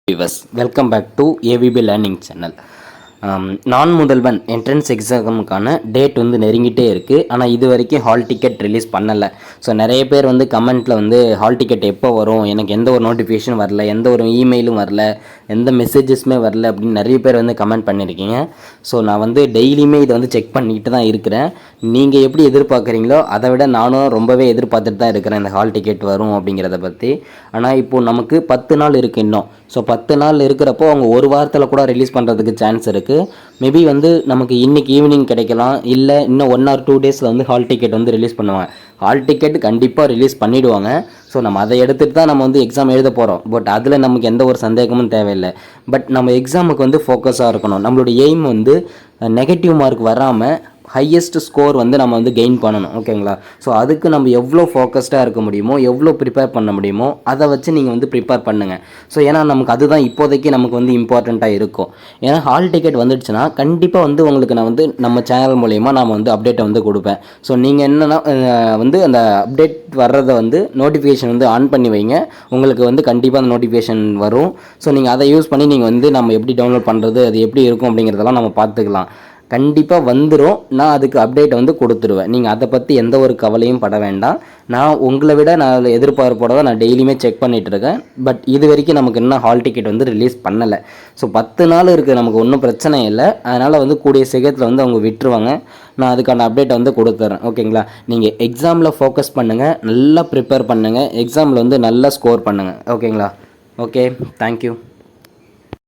Viewers welcome back to AVP learning channel. Naan Mudhalvan entrance எக்ஸாமுக்கான date வந்து நெருங்கிட்டே இருக்குது. ஆனால் இது வரைக்கும் ஹால் டிக்கெட் ரிலீஸ் பண்ணலை. ஸோ நிறைய பேர் வந்து கமெண்ட்டில் வந்து ஹால் டிக்கெட் எப்போ வரும், எனக்கு எந்த ஒரு நோட்டிஃபிகேஷன் வரல, எந்த ஒரு இமெயிலும் வரல, எந்த மெசேஜஸுமே வரல அப்படின்னு நிறைய பேர் வந்து கமெண்ட் பண்ணியிருக்கீங்க. ஸோ நான் வந்து டெய்லியுமே இதை வந்து செக் பண்ணிட்டு தான் இருக்கிறேன். நீங்கள் எப்படி எதிர்பார்க்குறீங்களோ அதை விட நானும் ரொம்பவே எதிர்பார்த்துட்டு தான் இருக்கிறேன் இந்த ஹால் டிக்கெட் வரும் அப்படிங்கிறத பற்றி. ஆனால் இப்போது நமக்கு 10 நாள் இருக்குது இன்னும். ஸோ 10 நாள் இருக்கிறப்போ அவங்க ஒரு வாரத்தில் கூட ரிலீஸ் பண்ணுறதுக்கு சான்ஸ் இருக்குது. மேபி வந்து நமக்கு இன்றைக்கி ஈவினிங் கிடைக்கலாம், இல்லை இன்னும் 1 or 2 டேஸில் வந்து ஹால் டிக்கெட் வந்து ரிலீஸ் பண்ணுவாங்க. ஹால் டிக்கெட் கண்டிப்பாக ரிலீஸ் பண்ணிவிடுவாங்க. ஸோ நம்ம அதை எடுத்துகிட்டு தான் நம்ம வந்து எக்ஸாம் எழுத போகிறோம். பட் அதில் நமக்கு எந்த ஒரு சந்தேகமும் தேவையில்லை. பட் நம்ம எக்ஸாமுக்கு வந்து ஃபோக்கஸாக இருக்கணும். நம்மளோட எய்ம் வந்து நெகட்டிவ் மார்க் வராமல் ஹையஸ்ட் ஸ்கோர் வந்து நம்ம வந்து கெயின் பண்ணணும். ஓகேங்களா? ஸோ அதுக்கு நம்ம எவ்வளோ ஃபோக்கஸ்டாக இருக்க முடியுமோ, எவ்வளோ ப்ரிப்பேர் பண்ண முடியுமோ அதை வச்சு நீங்கள் வந்து ப்ரிப்பேர் பண்ணுங்கள். ஸோ ஏன்னா நமக்கு அதுதான் இப்போதைக்கு நமக்கு வந்து இம்பார்ட்டண்ட்டாக இருக்கும். ஏன்னா ஹால் டிக்கெட் வந்துடுச்சுன்னா கண்டிப்பாக வந்து உங்களுக்கு நான் வந்து நம்ம சேனல் மூலயமா நான் வந்து அப்டேட்டை வந்து கொடுப்பேன். ஸோ நீங்கள் என்னென்னா வந்து அந்த அப்டேட் வர்றதை வந்து நோட்டிஃபிகேஷன் வந்து ஆன் பண்ணி வைங்க. உங்களுக்கு வந்து கண்டிப்பாக அந்த நோட்டிஃபிகேஷன் வரும். ஸோ நீங்கள் அதை யூஸ் பண்ணி நீங்கள் வந்து நம்ம எப்படி டவுன்லோட் பண்ணுறது, அது எப்படி இருக்கும் அப்படிங்கிறதெல்லாம் நம்ம பார்த்துக்கலாம். கண்டிப்பாக வந்துடும். நான் அதுக்கு அப்டேட்டை வந்து கொடுத்துருவேன். நீங்கள் அதை பற்றி எந்த ஒரு கவலையும் பட வேண்டாம். நான் உங்களை விட நான் எதிர்பார்ப்போட தான் நான் டெய்லியுமே செக் பண்ணிகிட்ருக்கேன். பட் இது வரைக்கும் நமக்கு இன்னும் ஹால் டிக்கெட் வந்து ரிலீஸ் பண்ணலை. ஸோ 10 நாள் இருக்குது, நமக்கு ஒன்றும் பிரச்சனை இல்லை. அதனால் வந்து கூடிய சீக்கிரத்தில் வந்து அவங்க விட்டுருவாங்க. நான் அதுக்கான அப்டேட்டை வந்து கொடுத்துட்றேன். ஓகேங்களா? நீங்கள் எக்ஸாமில் ஃபோக்கஸ் பண்ணுங்கள், நல்லா ப்ரிப்பேர் பண்ணுங்கள், எக்ஸாமில் வந்து நல்லா ஸ்கோர் பண்ணுங்கள். ஓகேங்களா? Okay, thank you.